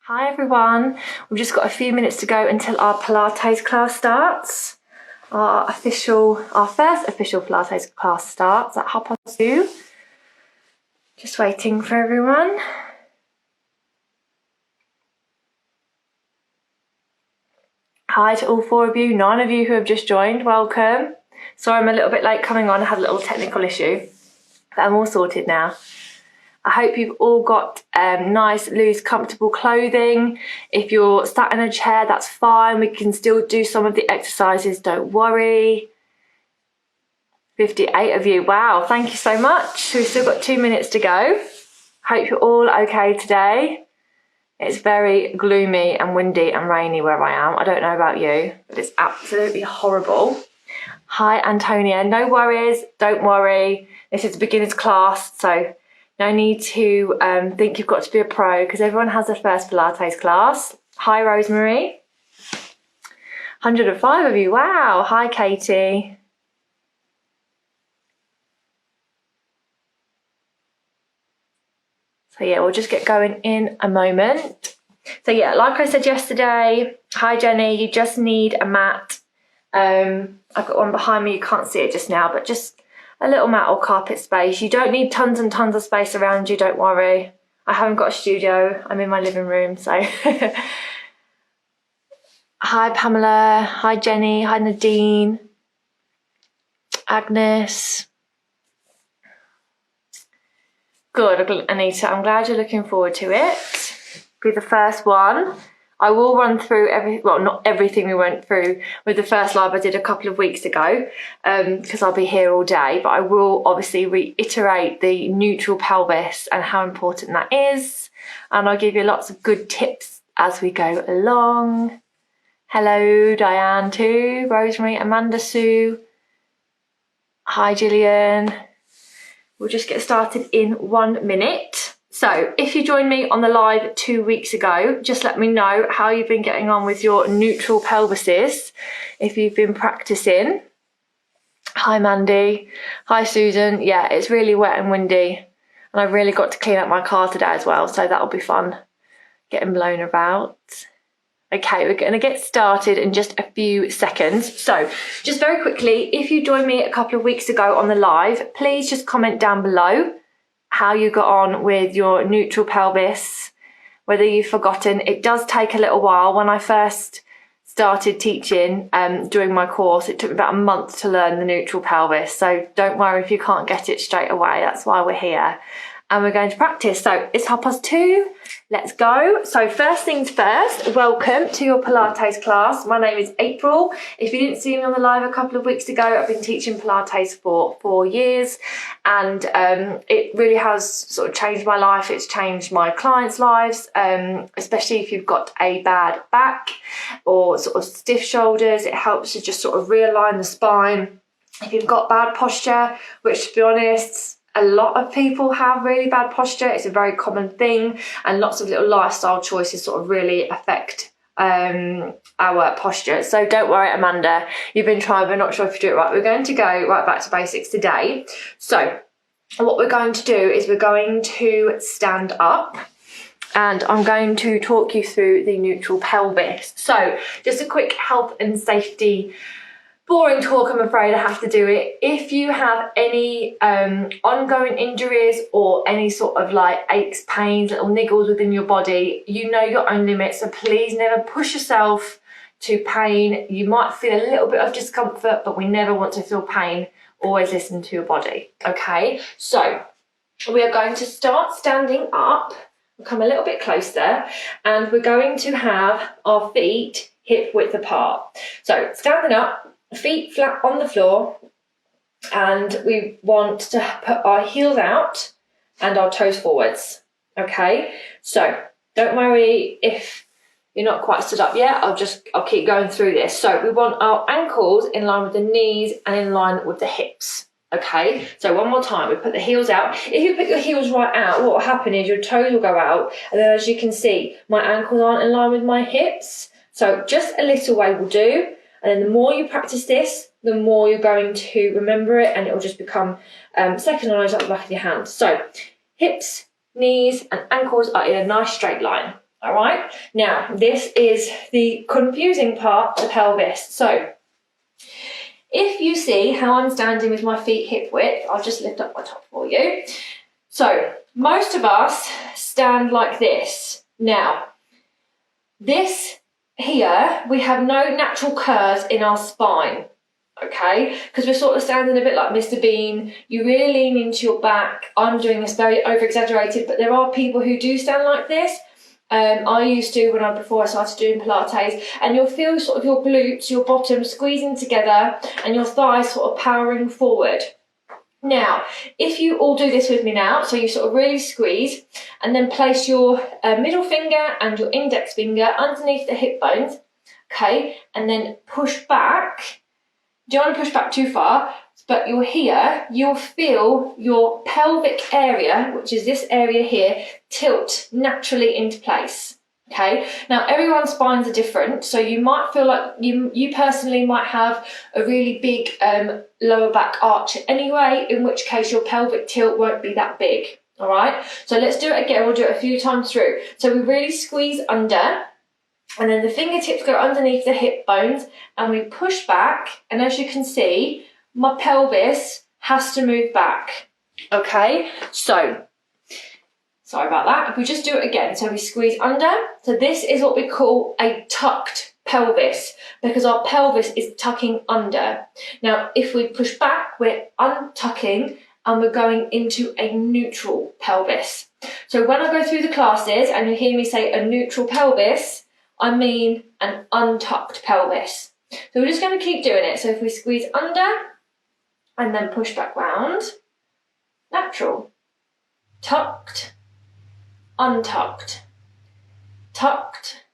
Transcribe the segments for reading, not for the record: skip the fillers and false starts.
Hi everyone, we've just got a few minutes to go until our Pilates class starts. Our first official Pilates class starts at 2:30. Just waiting for everyone. Hi to all 4 of you, 9 of you who have just joined, welcome. Sorry I'm a little bit late coming on, I had a little technical issue, but I'm all sorted now. I hope you've all got nice, loose, comfortable clothing. If you're sat in a chair, that's fine. We can still do some of the exercises, don't worry. 58 of you, wow, thank you so much. We've still got 2 minutes to go. Hope you're all okay today. It's very gloomy and windy and rainy where I am. I don't know about you, but it's absolutely horrible. Hi, Antonia, no worries, don't worry. This is a beginner's class, so no need to think you've got to be a pro because everyone has their first Pilates class. Hi, Rosemary. 105 of you, wow. Hi, Katie. So yeah, we'll just get going in a moment. So yeah, like I said yesterday, hi Jenny, you just need a mat. I've got one behind me, you can't see it just now, but just a little mat or carpet space. You don't need tons and tons of space around you, don't worry. I haven't got a studio, I'm in my living room, so. Hi Pamela, hi Jenny, hi Nadine, Agnes. Good, Anita, I'm glad you're looking forward to it. Be the first one. I will run through not everything we went through with the first live I did a couple of weeks ago, because I'll be here all day, but I will obviously reiterate the neutral pelvis and how important that is. And I'll give you lots of good tips as we go along. Hello, Diane too, Rosemary, Amanda Sue. Hi, Gillian. We'll just get started in 1 minute. So if you joined me on the live 2 weeks ago, just let me know how you've been getting on with your neutral pelvises, if you've been practicing. Hi Mandy, hi Susan. Yeah, it's really wet and windy and I've really got to clean up my car today as well, so that'll be fun, getting blown about. Okay, we're going to get started in just a few seconds. So just very quickly, if you joined me a couple of weeks ago on the live, please just comment down below how you got on with your neutral pelvis, whether you've forgotten. It does take a little while. When I first started teaching during my course, it took me about a month to learn the neutral pelvis. So don't worry if you can't get it straight away. That's why we're here. And we're going to practice. So it's 2:30. Let's go. So first things first, welcome to your Pilates class. My name is April. If you didn't see me on the live a couple of weeks ago, I've been teaching Pilates for 4 years, and it really has sort of changed my life. It's changed my clients' lives, especially if you've got a bad back or sort of stiff shoulders. It helps to just sort of realign the spine. If you've got bad posture, which to be honest, a lot of people have really bad posture. It's a very common thing, and lots of little lifestyle choices sort of really affect our posture. So don't worry, Amanda, you've been trying, but not sure if you do it right. We're going to go right back to basics today. So what we're going to do is we're going to stand up, and I'm going to talk you through the neutral pelvis. So just a quick health and safety boring talk, I'm afraid I have to do it. If you have any ongoing injuries or any sort of like aches, pains, little niggles within your body, you know your own limits, so please never push yourself to pain. You might feel a little bit of discomfort, but we never want to feel pain. Always listen to your body, okay? So we are going to start standing up. We'll come a little bit closer, and we're going to have our feet hip width apart. So standing up, feet flat on the floor, and we want to put our heels out and our toes forwards. Okay, so don't worry if you're not quite stood up yet. I'll keep going through this. So we want our ankles in line with the knees and in line with the hips. Okay, so one more time, we put the heels out. If you put your heels right out, what will happen is your toes will go out, and then as you can see, my ankles aren't in line with my hips. So just a little way will do. And then the more you practice this, the more you're going to remember it, and it will just become second knowledge at the back of your hand. So hips, knees and ankles are in a nice straight line. All right, now this is the confusing part, the pelvis. So if you see how I'm standing with my feet hip width, I'll just lift up my top for you. So most of us stand like this. Now, this here, we have no natural curves in our spine, okay? Because we're sort of standing a bit like Mr. Bean. You really lean into your back. I'm doing this very over-exaggerated, but there are people who do stand like this. I used to before I started doing Pilates, and you'll feel sort of your glutes, your bottom squeezing together and your thighs sort of powering forward. Now, if you all do this with me now, so you sort of really squeeze and then place your middle finger and your index finger underneath the hip bones, okay, and then push back. You don't want to push back too far, but you're here, you'll feel your pelvic area, which is this area here, tilt naturally into place. Okay, now everyone's spines are different, so you might feel like you personally might have a really big lower back arch anyway, in which case your pelvic tilt won't be that big. All right, so let's do it again. We'll do it a few times through. So we really squeeze under, and then the fingertips go underneath the hip bones, and we push back, and as you can see, my pelvis has to move back. Okay, so sorry about that. If we just do it again, so we squeeze under. So this is what we call a tucked pelvis, because our pelvis is tucking under. Now, if we push back, we're untucking and we're going into a neutral pelvis. So when I go through the classes and you hear me say a neutral pelvis, I mean an untucked pelvis. So we're just going to keep doing it. So if we squeeze under and then push back round, natural, tucked, untucked, tucked,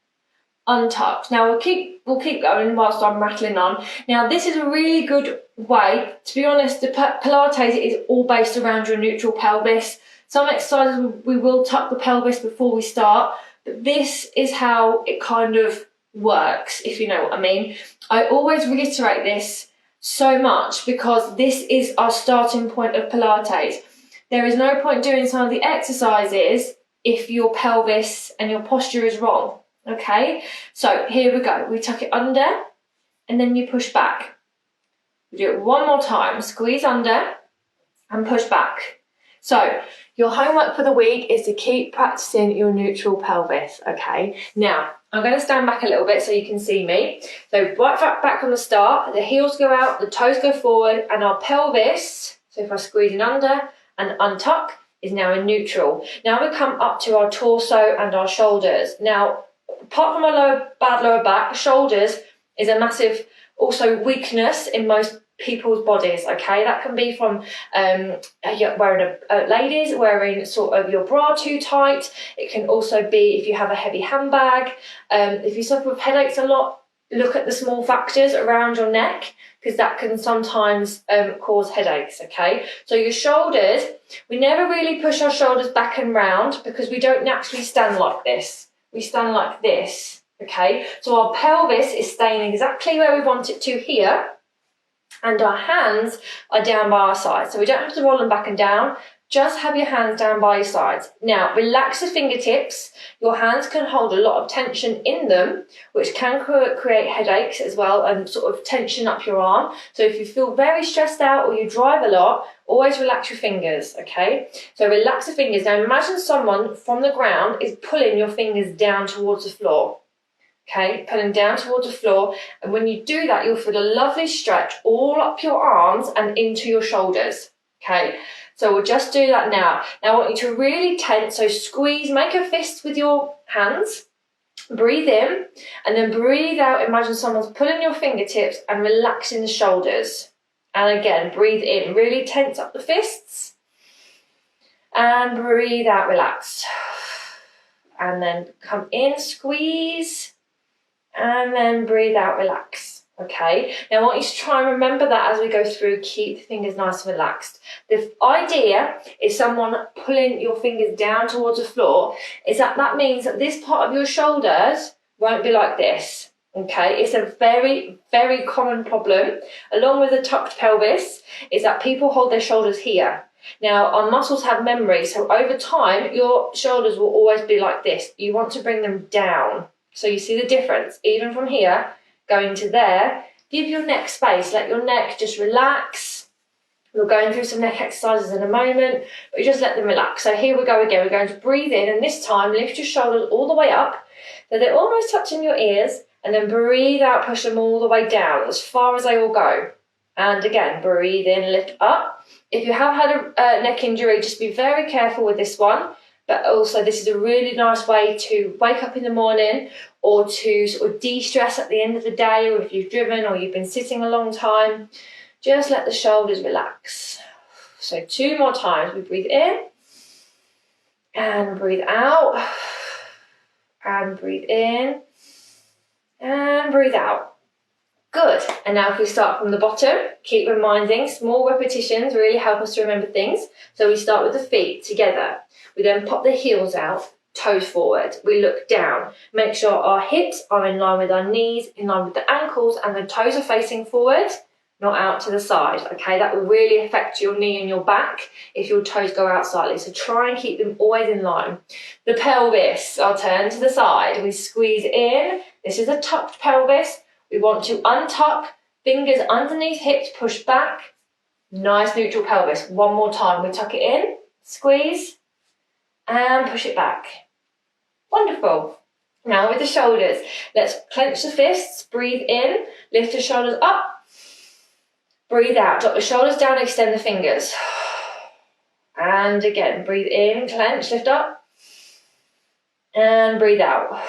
untucked. Now we'll keep going whilst I'm rattling on. Now this is a really good way. To be honest, the Pilates is all based around your neutral pelvis. Some exercises we will tuck the pelvis before we start, but this is how it kind of works, if you know what I mean. I always reiterate this so much because this is our starting point of Pilates. There is no point doing some of the exercises if your pelvis and your posture is wrong, okay? So here we go. We tuck it under and then you push back. We do it one more time. Squeeze under and push back. So your homework for the week is to keep practicing your neutral pelvis, okay? Now, I'm going to stand back a little bit so you can see me. So right back from the start, the heels go out, the toes go forward, and our pelvis, so if I squeeze in under and untuck, is now in neutral. Now we come up to our torso and our shoulders. Now, apart from my bad lower back, shoulders is a massive also weakness in most people's bodies, okay? That can be from ladies wearing sort of your bra too tight. It can also be if you have a heavy handbag. If you suffer with headaches a lot, look at the small factors around your neck, because that can sometimes cause headaches, okay? So your shoulders, we never really push our shoulders back and round because we don't naturally stand like this. We stand like this, okay? So our pelvis is staying exactly where we want it to here, and our hands are down by our sides. So we don't have to roll them back and down, just have your hands down by your sides. Now, relax the fingertips. Your hands can hold a lot of tension in them, which can create headaches as well and sort of tension up your arm. So if you feel very stressed out or you drive a lot, always relax your fingers, okay? So relax the fingers. Now imagine someone from the ground is pulling your fingers down towards the floor. Okay, pulling down towards the floor, and when you do that, you'll feel a lovely stretch all up your arms and into your shoulders. Okay, so we'll just do that now. Now I want you to really tense, so squeeze, make a fist with your hands, breathe in, and then breathe out. Imagine someone's pulling your fingertips and relaxing the shoulders. And again, breathe in, really tense up the fists, and breathe out, relax. And then come in, squeeze, and then breathe out, relax. Okay, now I want you to try and remember that as we go through, keep the fingers nice and relaxed. The idea is someone pulling your fingers down towards the floor, is that means that this part of your shoulders won't be like this. Okay, it's a very, very common problem, along with a tucked pelvis, is that people hold their shoulders here. Now, our muscles have memory, so over time, your shoulders will always be like this. You want to bring them down. So you see the difference, even from here, going to there. Give your neck space, let your neck just relax. We're going through some neck exercises in a moment, but you just let them relax. So here we go again. We're going to breathe in, and this time lift your shoulders all the way up, so they're almost touching your ears, and then breathe out, push them all the way down, as far as they will go. And again, breathe in, lift up. If you have had a neck injury, just be very careful with this one. But also, this is a really nice way to wake up in the morning, or to sort of de-stress at the end of the day, or if you've driven or you've been sitting a long time. Just let the shoulders relax. So 2 more times. We breathe in and breathe out, and breathe in and breathe out. Good. And now if we start from the bottom, keep reminding, small repetitions really help us to remember things. So we start with the feet together. We then pop the heels out, toes forward. We look down. Make sure our hips are in line with our knees, in line with the ankles, and the toes are facing forward, not out to the side. Okay, that will really affect your knee and your back if your toes go out slightly. So try and keep them always in line. The pelvis, I'll turn to the side. We squeeze in. This is a tucked pelvis. We want to untuck, fingers underneath hips, push back. Nice neutral pelvis. 1 more time. We tuck it in, squeeze, and push it back. Wonderful. Now with the shoulders, let's clench the fists, breathe in, lift the shoulders up, breathe out, drop the shoulders down, extend the fingers. And again, breathe in, clench, lift up, and breathe out.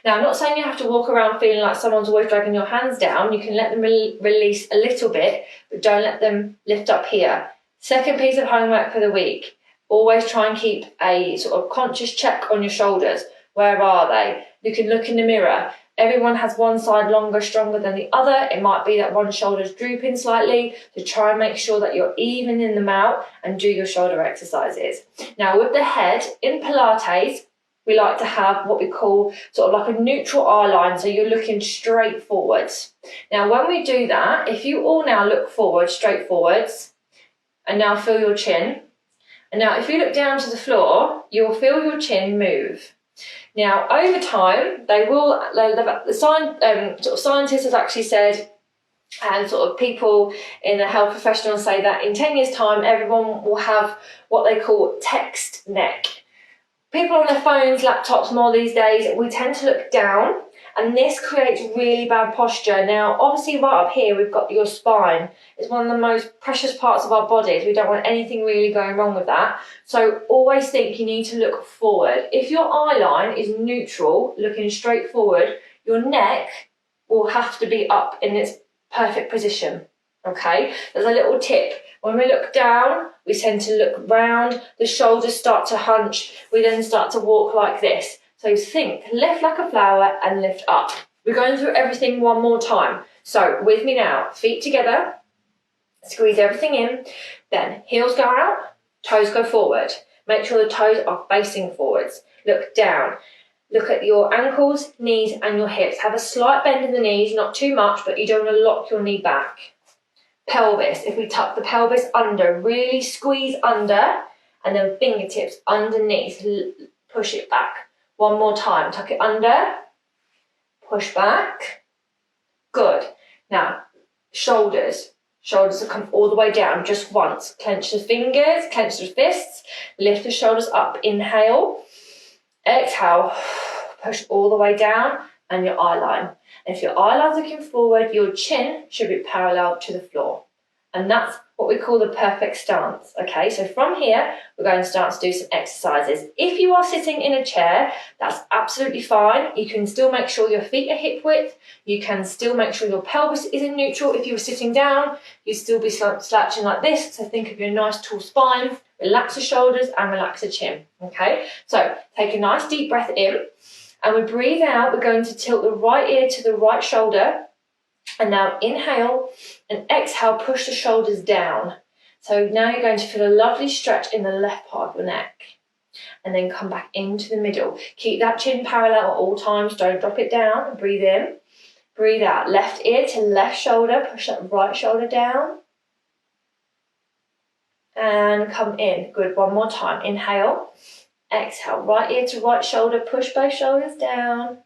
Now, I'm not saying you have to walk around feeling like someone's always dragging your hands down. You can let them release a little bit, but don't let them lift up here. Second piece of homework for the week. Always try and keep a sort of conscious check on your shoulders. Where are they? You can look in the mirror. Everyone has one side longer, stronger than the other. It might be that one shoulder's drooping slightly. So try and make sure that you're evening them out and do your shoulder exercises. Now, with the head, in Pilates, we like to have what we call sort of like a neutral eye line, so you're looking straight forwards. Now, when we do that, if you all now look forward, straight forwards, and now feel your chin. And now if you look down to the floor, you'll feel your chin move. Now, over time, scientists have actually said, and sort of people in the health professionals say that in 10 years' time, everyone will have what they call text neck. People on their phones, laptops more these days, we tend to look down, and this creates really bad posture. Now, obviously right up here, we've got your spine. It's one of the most precious parts of our bodies. We don't want anything really going wrong with that. So always think you need to look forward. If your eye line is neutral, looking straight forward, your neck will have to be up in its perfect position. Okay, there's a little tip. When we look down, we tend to look round, the shoulders start to hunch, we then start to walk like this. So think, lift like a flower and lift up. We're going through everything 1 more time. So with me now, feet together, squeeze everything in, then heels go out, toes go forward. Make sure the toes are facing forwards. Look down. Look at your ankles, knees and your hips. Have a slight bend in the knees, not too much, but you don't want to lock your knee back. Pelvis, if we tuck the pelvis under, really squeeze under, and then fingertips underneath, push it back. 1 more time, tuck it under, push back. Good. Now, shoulders will come all the way down just once. Clench the fingers, clench the fists, lift the shoulders up, inhale, exhale, push all the way down, and your eye line. If your eye line's looking forward, your chin should be parallel to the floor. And that's what we call the perfect stance. Okay, so from here, we're going to start to do some exercises. If you are sitting in a chair, that's absolutely fine. You can still make sure your feet are hip width. You can still make sure your pelvis is in neutral. If you were sitting down, you'd still be slouching like this. So think of your nice tall spine, relax the shoulders and relax the chin. Okay, so take a nice deep breath in. And we breathe out, we're going to tilt the right ear to the right shoulder. And now inhale and exhale, push the shoulders down. So now you're going to feel a lovely stretch in the left part of your neck. And then come back into the middle. Keep that chin parallel at all times, don't drop it down. Breathe in, breathe out. Left ear to left shoulder, push that right shoulder down. and come in. Good, one more time. Inhale, exhale, right ear to right shoulder, push both shoulders down.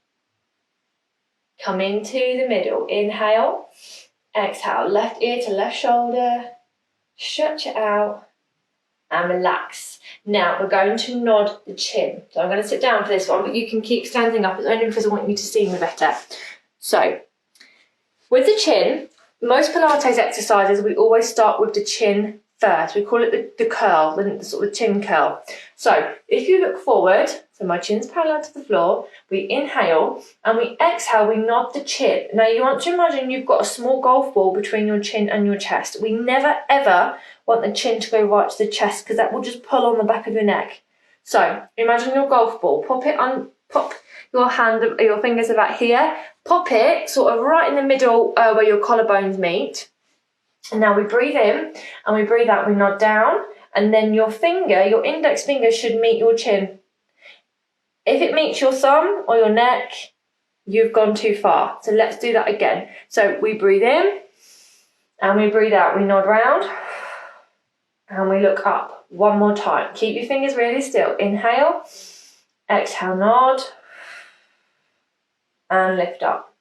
Come into the middle. Inhale, exhale, left ear to left shoulder, stretch it out and relax. Now we're going to nod the chin. So I'm going to sit down for this one, but you can keep standing up. It's only because I want you to see me better. So with the chin, most Pilates exercises, we always start with the chin first. We call it the curl, the sort of chin curl. So if you look forward, so my chin's parallel to the floor, we inhale and we exhale, we nod the chin. Now you want to imagine you've got a small golf ball between your chin and your chest. We never ever want the chin to go right to the chest because that will just pull on the back of your neck. So imagine your golf ball, pop your hand, your fingers about here, pop it sort of right in the middle where your collarbones meet. And now we breathe in and we breathe out, we nod down, and then your finger, your index finger should meet your chin. If it meets your thumb or your neck, you've gone too far. So let's do that again. So we breathe in and we breathe out, we nod round and we look up. One more time. Keep your fingers really still. Inhale, exhale, nod, and lift up.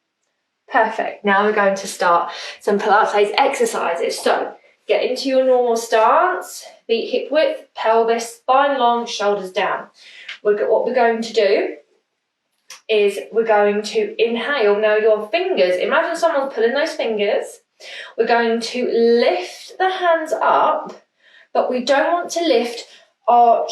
Perfect. Now we're going to start some Pilates exercises. So get into your normal stance, feet hip width, pelvis, spine long, shoulders down. What we're going to do is we're going to inhale. Now your fingers, imagine someone's pulling those fingers. We're going to lift the hands up, but we don't want to lift our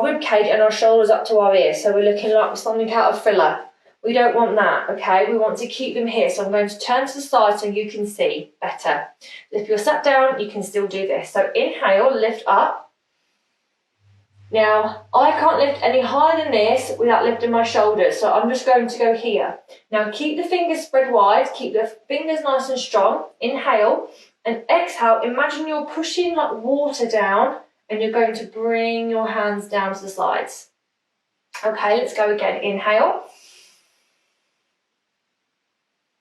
rib cage and our shoulders up to our ears. So we're looking like something out of Thriller. We don't want that, okay? We want to keep them here. So I'm going to turn to the side so you can see better. If you're sat down, you can still do this. So inhale, lift up. Now, I can't lift any higher than this without lifting my shoulders. So I'm just going to go here. Now keep the fingers spread wide. Keep the fingers nice and strong. Inhale and exhale. Imagine you're pushing like water down and you're going to bring your hands down to the sides. Okay, let's go again. Inhale.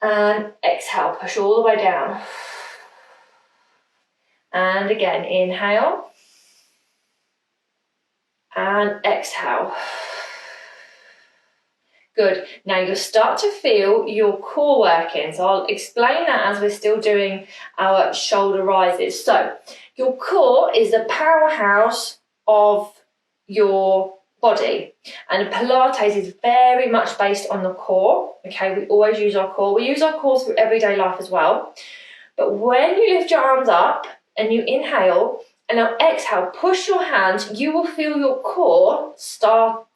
And exhale, push all the way down. And again, inhale. And exhale. Good. Now you'll start to feel your core working. So I'll explain that as we're still doing our shoulder rises. So your core is the powerhouse of your body, and Pilates is very much based on the core. Okay, we always use our core. We use our core through everyday life as well. But when you lift your arms up and you inhale and now exhale, push your hands, you will feel your core start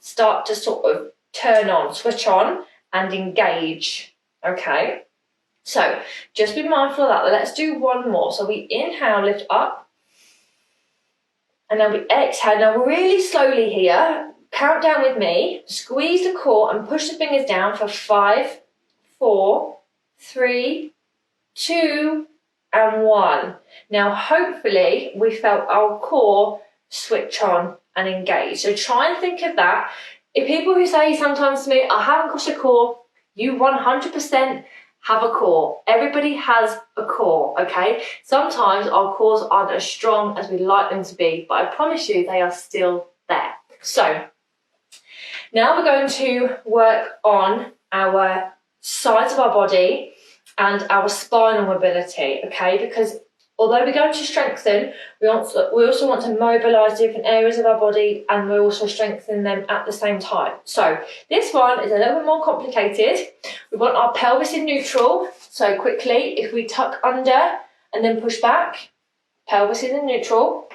to sort of turn on, switch on and engage. Okay, so just be mindful of that. Let's do one more. So we inhale, lift up, and then we exhale. Now really slowly here, count down with me, squeeze the core and push the fingers down for 5, 4, 3, 2, and 1. Now hopefully we felt our core switch on and engage. So try and think of that. If people who say sometimes to me, I haven't got a core, you 100% have a core. Everybody has a core, okay? Sometimes our cores aren't as strong as we'd like them to be, but I promise you they are still there. So now we're going to work on our sides of our body and our spinal mobility, okay? Because although we're going to strengthen, we also want to mobilise different areas of our body, and we also strengthen them at the same time. So this one is a little bit more complicated. We want our pelvis in neutral. So quickly, if we tuck under and then push back, pelvis is in neutral.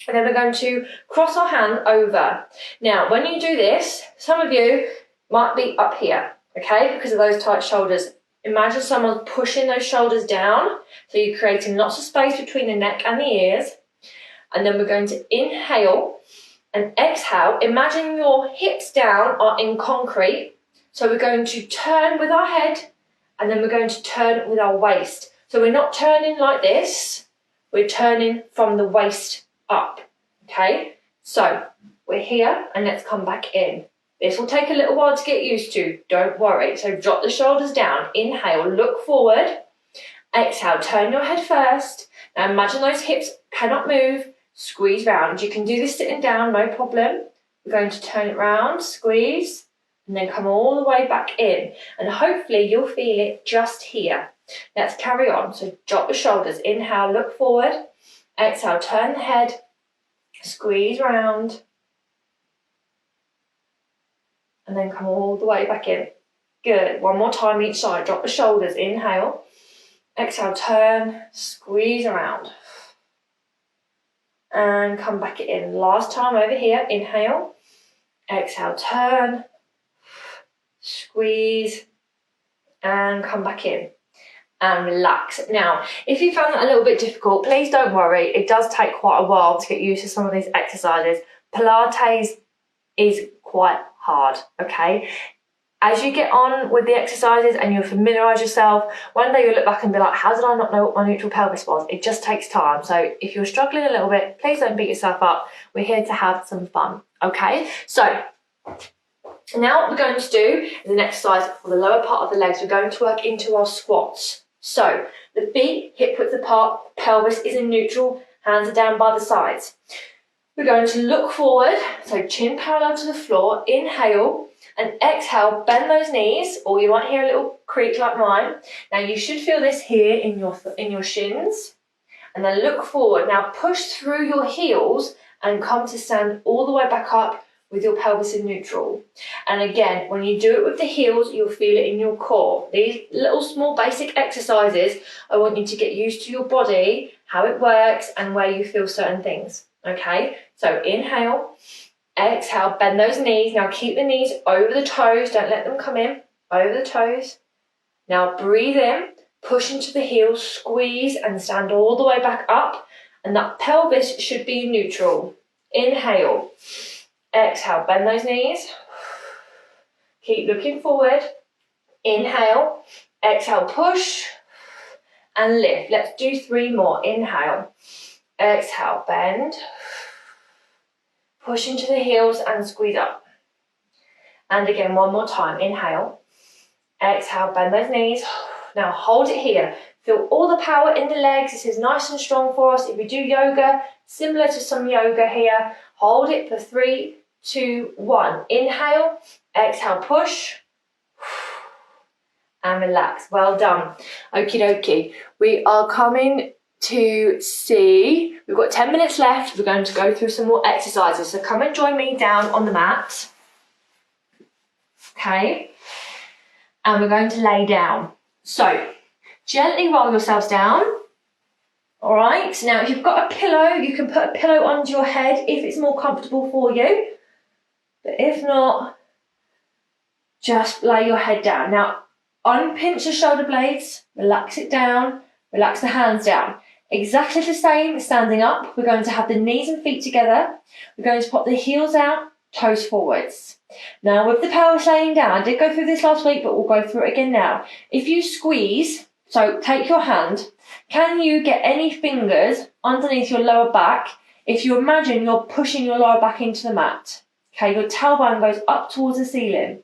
And then we're going to cross our hand over. Now, when you do this, some of you might be up here, okay, because of those tight shoulders. Imagine someone pushing those shoulders down, so you're creating lots of space between the neck and the ears. And then we're going to inhale and exhale. Imagine your hips down are in concrete. So we're going to turn with our head, and then we're going to turn with our waist. So we're not turning like this, we're turning from the waist up, okay? So we're here, and let's come back in. This will take a little while to get used to, don't worry. So drop the shoulders down, inhale, look forward, exhale, turn your head first. Now imagine those hips cannot move, squeeze round. You can do this sitting down, no problem. We're going to turn it round, squeeze, and then come all the way back in. And hopefully you'll feel it just here. Let's carry on. So drop the shoulders, inhale, look forward. Exhale, turn the head, squeeze round, and then come all the way back in. Good. One more time each side. Drop the shoulders, inhale. Exhale, turn, squeeze around. And come back in. Last time over here, inhale. Exhale, turn, squeeze, and come back in. And relax. Now, if you found that a little bit difficult, please don't worry. It does take quite a while to get used to some of these exercises. Pilates is quite hard, okay? As you get on with the exercises and you familiarise yourself, one day you'll look back and be like, how did I not know what my neutral pelvis was? It just takes time. So if you're struggling a little bit, please don't beat yourself up. We're here to have some fun, okay? So now what we're going to do is an exercise for the lower part of the legs. We're going to work into our squats. So the feet hip width apart, pelvis is in neutral, hands are down by the sides. We're going to look forward, so chin parallel to the floor, inhale, and exhale, bend those knees, or you might hear a little creak like mine. Now you should feel this here in your shins, and then look forward. Now push through your heels and come to stand all the way back up with your pelvis in neutral. And again, when you do it with the heels, you'll feel it in your core. These little small basic exercises, I want you to get used to your body, how it works, and where you feel certain things. Okay, so inhale, exhale, bend those knees. Now keep the knees over the toes, don't let them come in, over the toes. Now breathe in, push into the heels, squeeze and stand all the way back up. And that pelvis should be neutral. Inhale, exhale, bend those knees. Keep looking forward. Inhale, exhale, push and lift. Let's do 3 more. Inhale, exhale, bend. Push into the heels and squeeze up. And again, one more time. Inhale, exhale, bend those knees. Now hold it here. Feel all the power in the legs. This is nice and strong for us. If we do yoga, similar to some yoga here, hold it for 3, 2, 1. Inhale, exhale, push, and relax. Well done. Okie dokie. We are coming to see, we've got 10 minutes left. We're going to go through some more exercises. So come and join me down on the mat. Okay. And we're going to lay down. So gently roll yourselves down. All right. Now, if you've got a pillow, you can put a pillow under your head if it's more comfortable for you. But if not, just lay your head down. Now, unpinch the shoulder blades, relax it down, relax the hands down. Exactly the same, standing up. We're going to have the knees and feet together. We're going to pop the heels out, toes forwards. Now, with the pelvis laying down, I did go through this last week, but we'll go through it again now. If you squeeze, so take your hand, can you get any fingers underneath your lower back if you imagine you're pushing your lower back into the mat? Okay, your tailbone goes up towards the ceiling.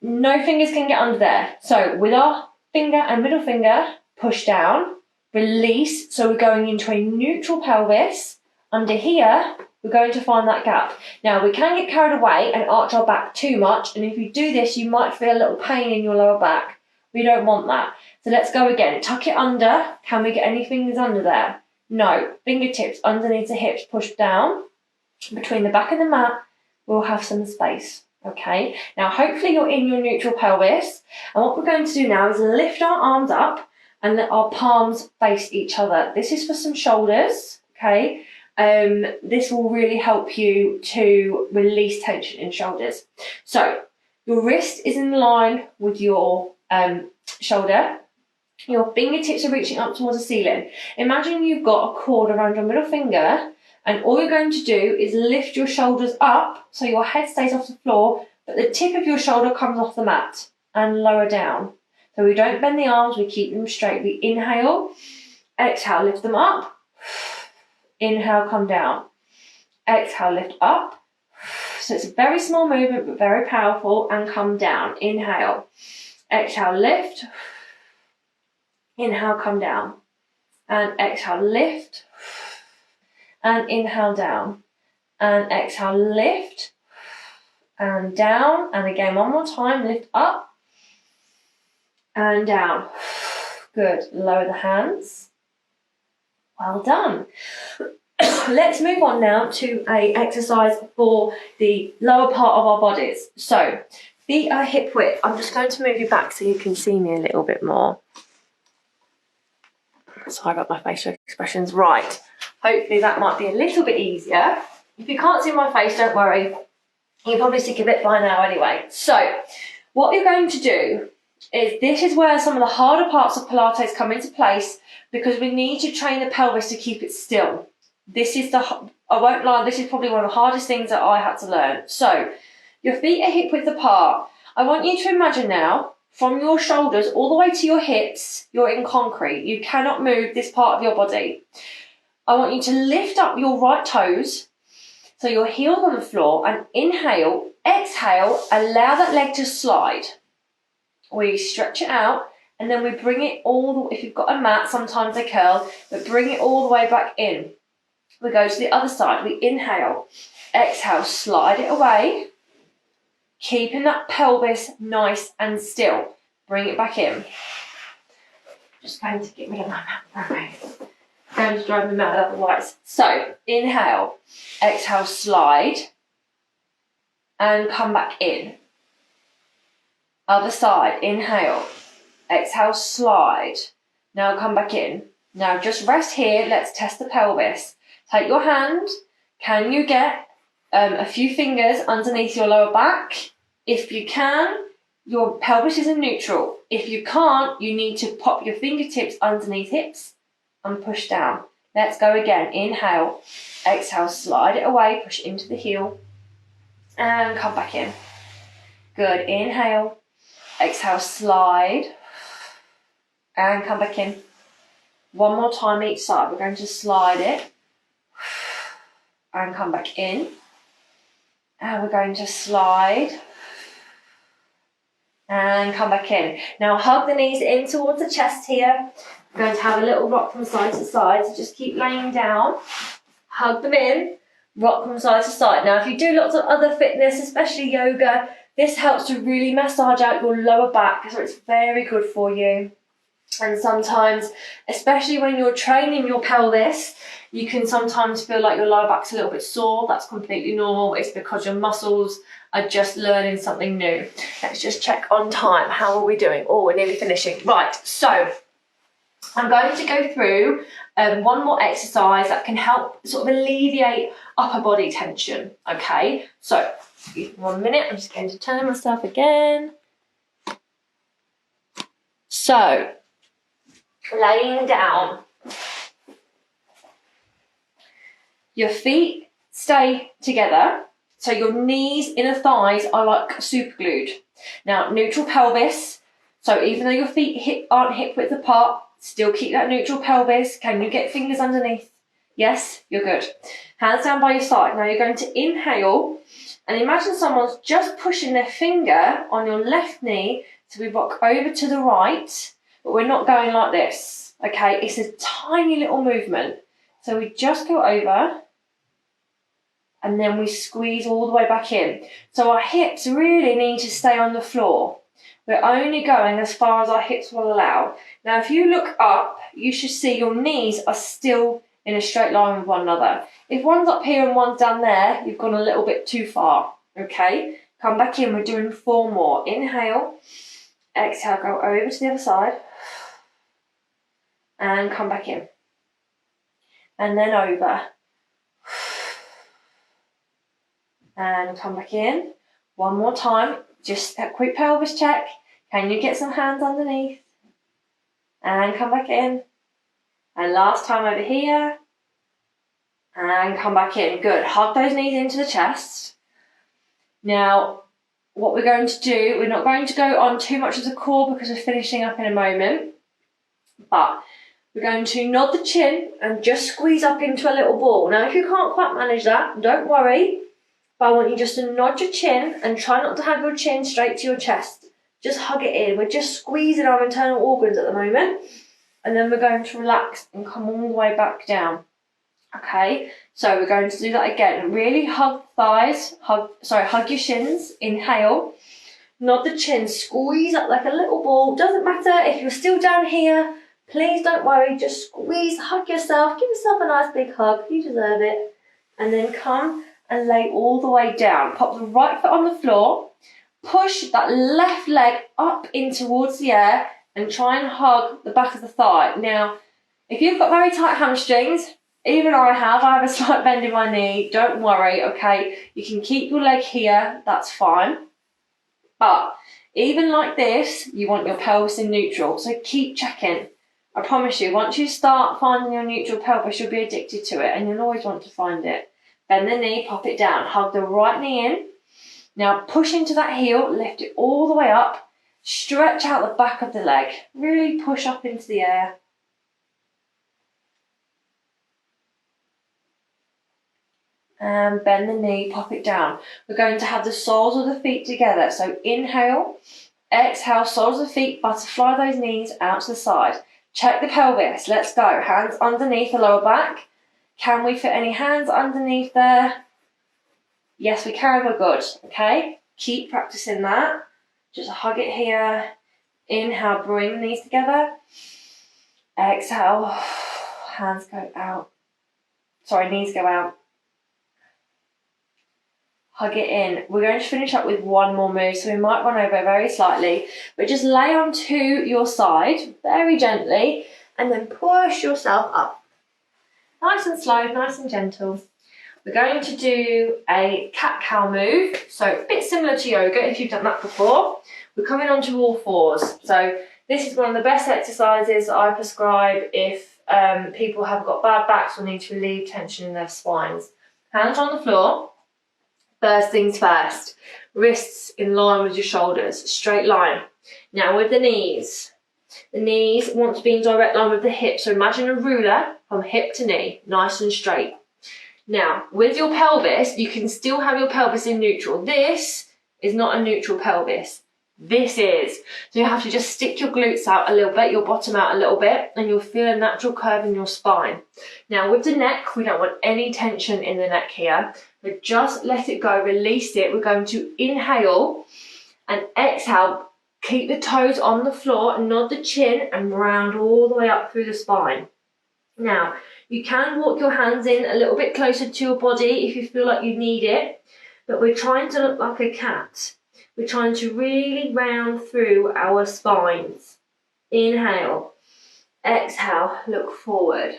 No fingers can get under there. So with our finger and middle finger, push down, release. So we're going into a neutral pelvis. Under here, we're going to find that gap. Now, we can get carried away and arch our back too much. And if you do this, you might feel a little pain in your lower back. We don't want that. So let's go again. Tuck it under. Can we get any fingers under there? No. Fingertips underneath the hips, push down. Between the back and the mat, we'll have some space. Okay, now hopefully you're in your neutral pelvis. And what we're going to do now is lift our arms up and let our palms face each other. This is for some shoulders, okay? This will really help you to release tension in shoulders. So your wrist is in line with your shoulder. Your fingertips are reaching up towards the ceiling. Imagine you've got a cord around your middle finger, and all you're going to do is lift your shoulders up so your head stays off the floor, but the tip of your shoulder comes off the mat, and lower down. So we don't bend the arms, we keep them straight. We inhale, exhale, lift them up. Inhale, come down. Exhale, lift up. So it's a very small movement, but very powerful, and come down. Inhale, exhale, lift. Inhale, come down. And exhale, lift. and inhale down. And exhale, lift and down. And again, one more time, lift up and down. Good. Lower the hands. Well done. Let's move on now to an exercise for the lower part of our bodies. So feet are hip width. I'm just going to move you back so you can see me a little bit more. Sorry about my facial expressions. Right. Hopefully that might be a little bit easier. If you can't see my face, don't worry. You're probably sick of it by now anyway. So what you're going to do is, this is where some of the harder parts of Pilates come into place, because we need to train the pelvis to keep it still. This is I won't lie, this is probably one of the hardest things that I had to learn. So your feet are hip width apart. I want you to imagine now, from your shoulders all the way to your hips, you're in concrete. You cannot move this part of your body. I want you to lift up your right toes, so your heels on the floor, and inhale, exhale, allow that leg to slide. We stretch it out, and then we bring it all the, if you've got a mat, sometimes they curl, but bring it all the way back in. We go to the other side. We inhale, exhale, slide it away, keeping that pelvis nice and still. Bring it back in. Just going to get rid of my mat. Okay. Going to drive me mad otherwise. So inhale, exhale, slide, and come back in. Other side, inhale, exhale, slide. Now come back in. Now just rest here. Let's test the pelvis. Take your hand. Can you get a few fingers underneath your lower back? If you can, your pelvis is in neutral. If you can't, you need to pop your fingertips underneath hips and push down. Let's go again. Inhale, exhale, slide it away, push into the heel, and come back in. Good. Inhale, exhale, slide, and come back in. One more time each side. We're going to slide it and come back in. And we're going to slide and come back in. Now hug the knees in towards the chest here. We're going to have a little rock from side to side, so just keep laying down, hug them in, rock from side to side. Now if you do lots of other fitness, especially yoga, this helps to really massage out your lower back, so it's very good for you. And sometimes, especially when you're training your pelvis, you can sometimes feel like your lower back's a little bit sore. That's completely normal. It's because your muscles are just learning something new. Let's just check on time. How are we doing? Oh, we're nearly finishing. Right, so I'm going to go through one more exercise that can help sort of alleviate upper body tension. Okay, so 1 minute. I'm just going to turn myself again. So, laying down. Your feet stay together, so your knees, inner thighs are like super glued. Now, neutral pelvis, so even though your feet aren't hip width apart, still keep that neutral pelvis. Can you get fingers underneath? Yes, you're good. Hands down by your side. Now you're going to inhale, and imagine someone's just pushing their finger on your left knee, so we rock over to the right, but we're not going like this, okay? It's a tiny little movement. So we just go over, and then we squeeze all the way back in. So our hips really need to stay on the floor. We're only going as far as our hips will allow. Now, if you look up, you should see your knees are still in a straight line with one another. If one's up here and one's down there, you've gone a little bit too far, okay? Come back in, we're doing 4 more. Inhale, exhale, go over to the other side, and come back in. And then over. And come back in. One more time, just a quick pelvis check. Can you get some hands underneath? And come back in. And last time over here. And come back in. Good. Hug those knees into the chest. Now, what we're going to do, we're not going to go on too much of the core because we're finishing up in a moment. But we're going to nod the chin and just squeeze up into a little ball. Now, if you can't quite manage that, don't worry. But I want you just to nod your chin and try not to have your chin straight to your chest. Just hug it in. We're just squeezing our internal organs at the moment. And then we're going to relax and come all the way back down. Okay, So we're going to do that again. Really hug thighs, hug your shins, inhale. Nod the chin, squeeze up like a little ball. Doesn't matter if you're still down here, please don't worry, just squeeze, hug yourself, give yourself a nice big hug, you deserve it. And then come and lay all the way down. Pop the right foot on the floor, push that left leg up in towards the air and try and hug the back of the thigh. Now, if you've got very tight hamstrings, even I have a slight bend in my knee, don't worry, okay? You can keep your leg here, that's fine. But even like this, you want your pelvis in neutral, so keep checking. I promise you, once you start finding your neutral pelvis, you'll be addicted to it and you'll always want to find it. Bend the knee, pop it down, hug the right knee in. Now push into that heel, lift it all the way up, stretch out the back of the leg, really push up into the air. And bend the knee, pop it down. We're going to have the soles of the feet together. So inhale, exhale, soles of the feet, butterfly those knees out to the side. Check the pelvis, let's go. Hands underneath the lower back. Can we fit any hands underneath there? Yes, we can, we're good, okay? Keep practicing that. Just hug it here. Inhale, bring the knees together. Exhale, hands go out. Sorry, knees go out. Hug it in. We're going to finish up with one more move, so we might run over very slightly, but just lay onto your side very gently and then push yourself up. Nice and slow, nice and gentle. We're going to do a cat-cow move, so a bit similar to yoga if you've done that before. We're coming onto all fours. So this is one of the best exercises that I prescribe if people have got bad backs or need to relieve tension in their spines. Hands on the floor. First things first, wrists in line with your shoulders, straight line. Now with the knees want to be in direct line with the hips. So imagine a ruler from hip to knee, nice and straight. Now with your pelvis, you can still have your pelvis in neutral. This is not a neutral pelvis. This is. So you have to just stick your glutes out a little bit, your bottom out a little bit, and you'll feel a natural curve in your spine. Now with the neck, we don't want any tension in the neck here. But just let it go, release it. We're going to inhale and exhale. Keep the toes on the floor, nod the chin and round all the way up through the spine. Now, you can walk your hands in a little bit closer to your body if you feel like you need it, but we're trying to look like a cat. We're trying to really round through our spines. Inhale, exhale, look forward.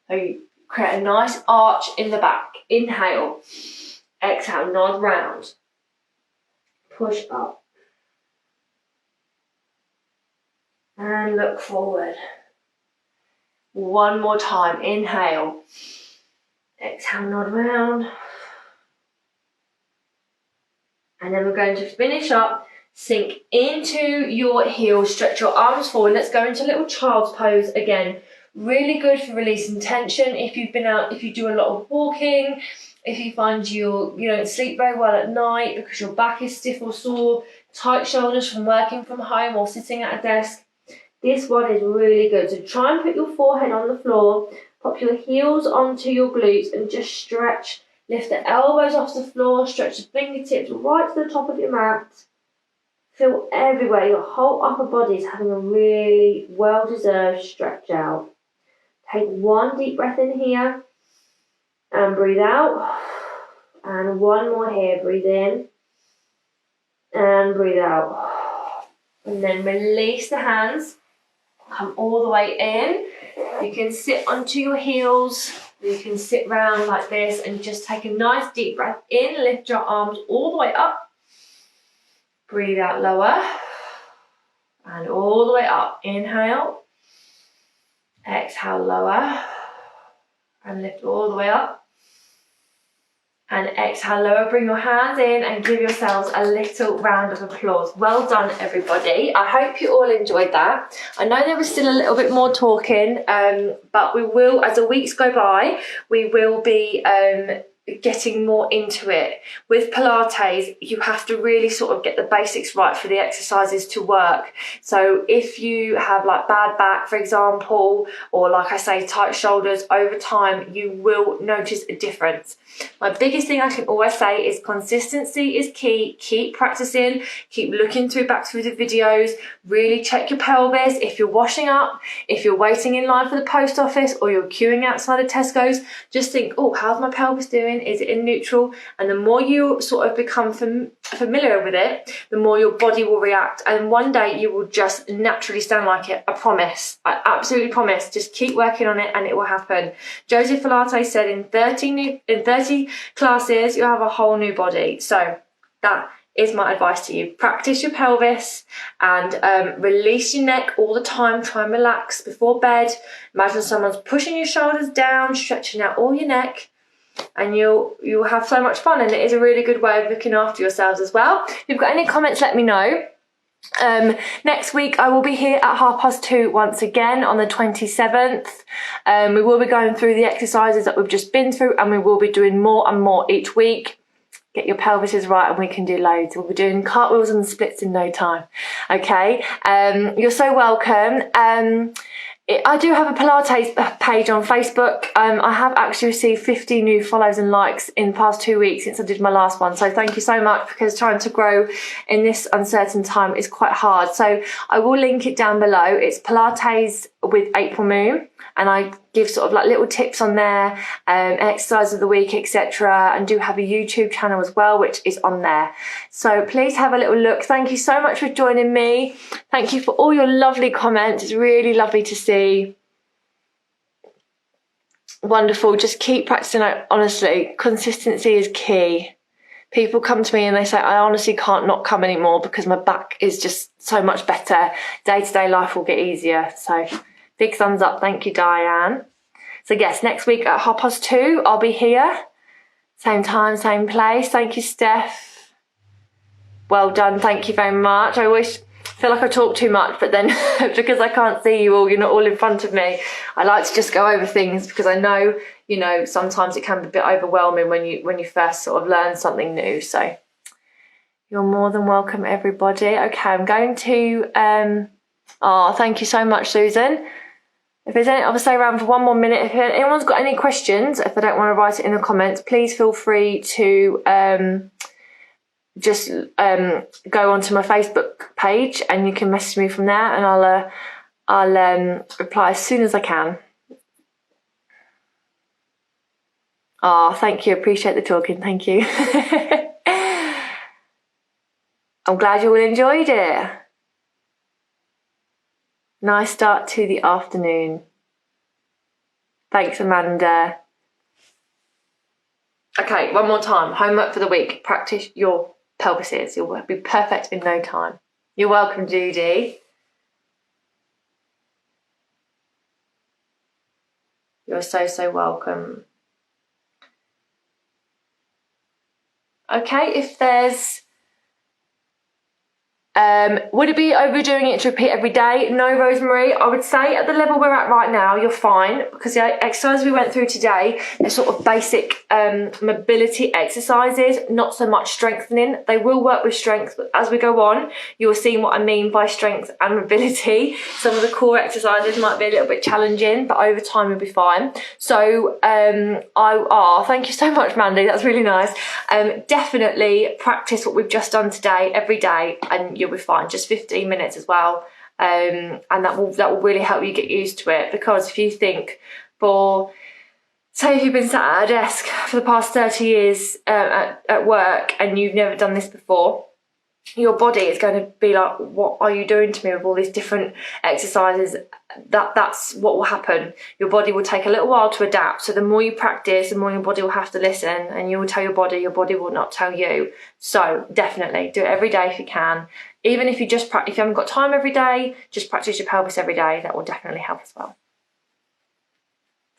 So you create a nice arch in the back. Inhale, exhale, nod round, push up, and look forward. One more time, inhale, exhale, nod round, and then we're going to finish up, sink into your heels, stretch your arms forward. Let's go into little child's pose again. Really good for releasing tension if you've been out, if you do a lot of walking, if you find you don't sleep very well at night because your back is stiff or sore, tight shoulders from working from home or sitting at a desk. This one is really good. So try and put your forehead on the floor, pop your heels onto your glutes and just stretch. Lift the elbows off the floor, stretch the fingertips right to the top of your mat. Feel everywhere, your whole upper body is having a really well-deserved stretch out. Take one deep breath in here and breathe out. And one more here, breathe in and breathe out. And then release the hands, come all the way in. You can sit onto your heels, you can sit round like this and just take a nice deep breath in, lift your arms all the way up. Breathe out lower and all the way up. Inhale. Exhale, lower and lift all the way up. And exhale, lower, bring your hands in and give yourselves a little round of applause. Well done, everybody. I hope you all enjoyed that. I know there was still a little bit more talking, but we will, as the weeks go by, we will be getting more into it. With Pilates, you have to really sort of get the basics right for the exercises to work. So if you have like bad back, for example, or like I say, tight shoulders, over time, you will notice a difference. My biggest thing I can always say is consistency is key. Keep practicing, keep looking back through the videos, really check your pelvis. If you're washing up, if you're waiting in line for the post office, or you're queuing outside of Tesco's, just think, oh, how's my pelvis doing? Is it in neutral? And the more you sort of become familiar with it, the more your body will react. And one day you will just naturally stand like it. I promise. I absolutely promise. Just keep working on it and it will happen. Joseph Pilates said in 30 classes, you'll have a whole new body. So that is my advice to you. Practice your pelvis and release your neck all the time. Try and relax before bed. Imagine someone's pushing your shoulders down, stretching out all your neck, and you'll have so much fun. And it is a really good way of looking after yourselves as well. If you've got any comments, let me know. Next week I will be here at 2:30 once again on the 27th. We will be going through the exercises that we've just been through, and we will be doing more and more each week. Get your pelvises right and we can do loads. We'll be doing cartwheels and splits in no time. Okay, you're so welcome. I do have a Pilates page on Facebook. I have actually received 50 new follows and likes in the past 2 weeks since I did my last one. So thank you so much, because trying to grow in this uncertain time is quite hard. So I will link it down below. It's Pilates with April Moon, and I give sort of like little tips on there, exercise of the week, etc. And do have a YouTube channel as well, which is on there. So please have a little look. Thank you so much for joining me. Thank you for all your lovely comments. It's really lovely to see. Wonderful. Just keep practicing. Honestly, consistency is key. People come to me and they say, I honestly can't not come anymore because my back is just so much better. Day-to-day life will get easier. So big thumbs up. Thank you, Diane. So yes, next week at 2:30, I'll be here. Same time, same place. Thank you, Steph. Well done. Thank you very much. I feel like I talk too much, but then because I can't see you all, you're not all in front of me, I like to just go over things, because I know, you know, sometimes it can be a bit overwhelming when you first sort of learn something new. So you're more than welcome, everybody. Okay, I'm going to thank you so much, Susan. If there's any, I'll stay around for one more minute. If anyone's got any questions, if they don't want to write it in the comments, please feel free to just go onto my Facebook page and you can message me from there, and I'll reply as soon as I can. Thank you. Appreciate the talking. Thank you. I'm glad you all enjoyed it. Nice start to the afternoon. Thanks, Amanda. Okay, one more time. Homework for the week. Practice your pelvises. You'll be perfect in no time. You're welcome, Judy. You're so welcome. Okay, if there's would it be overdoing it to repeat every day? No, Rosemary. I would say at the level we're at right now, you're fine, because the exercises we went through today, they're sort of basic mobility exercises, not so much strengthening. They will work with strength, but as we go on, you'll see what I mean by strength and mobility. Some of the core exercises might be a little bit challenging, but over time you'll be fine. So thank you so much, Mandy. That's really nice. Definitely practice what we've just done today every day, and you'll be fine. Just 15 minutes as well, and that will really help you get used to it. Because if you think, say if you've been sat at a desk for the past 30 years at work and you've never done this before, your body is going to be like, what are you doing to me with all these different exercises? That's what will happen. Your body will take a little while to adapt. So the more you practice, the more your body will have to listen, and you will tell your body will not tell you. So definitely do it every day if you can. Even if you if you haven't got time every day, just practice your pelvis every day. That will definitely help as well.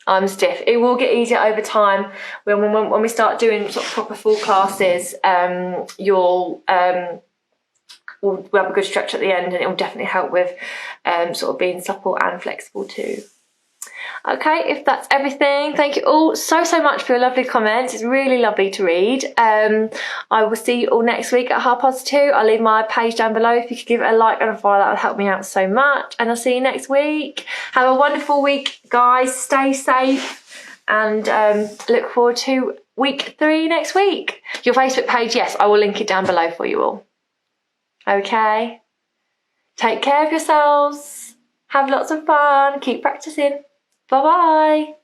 I'm stiff. It will get easier over time. When we start doing sort of proper full classes, we'll have a good stretch at the end, and it will definitely help with sort of being supple and flexible too. Okay, if that's everything, thank you all so much for your lovely comments. It's really lovely to read. I will see you all next week at 2:30. I'll leave my page down below. If you could give it a like and a follow, that would help me out so much. And I'll see you next week. Have a wonderful week, guys. Stay safe and look forward to week 3 next week. Your Facebook page, yes, I will link it down below for you all. Okay, take care of yourselves. Have lots of fun. Keep practicing. Bye-bye.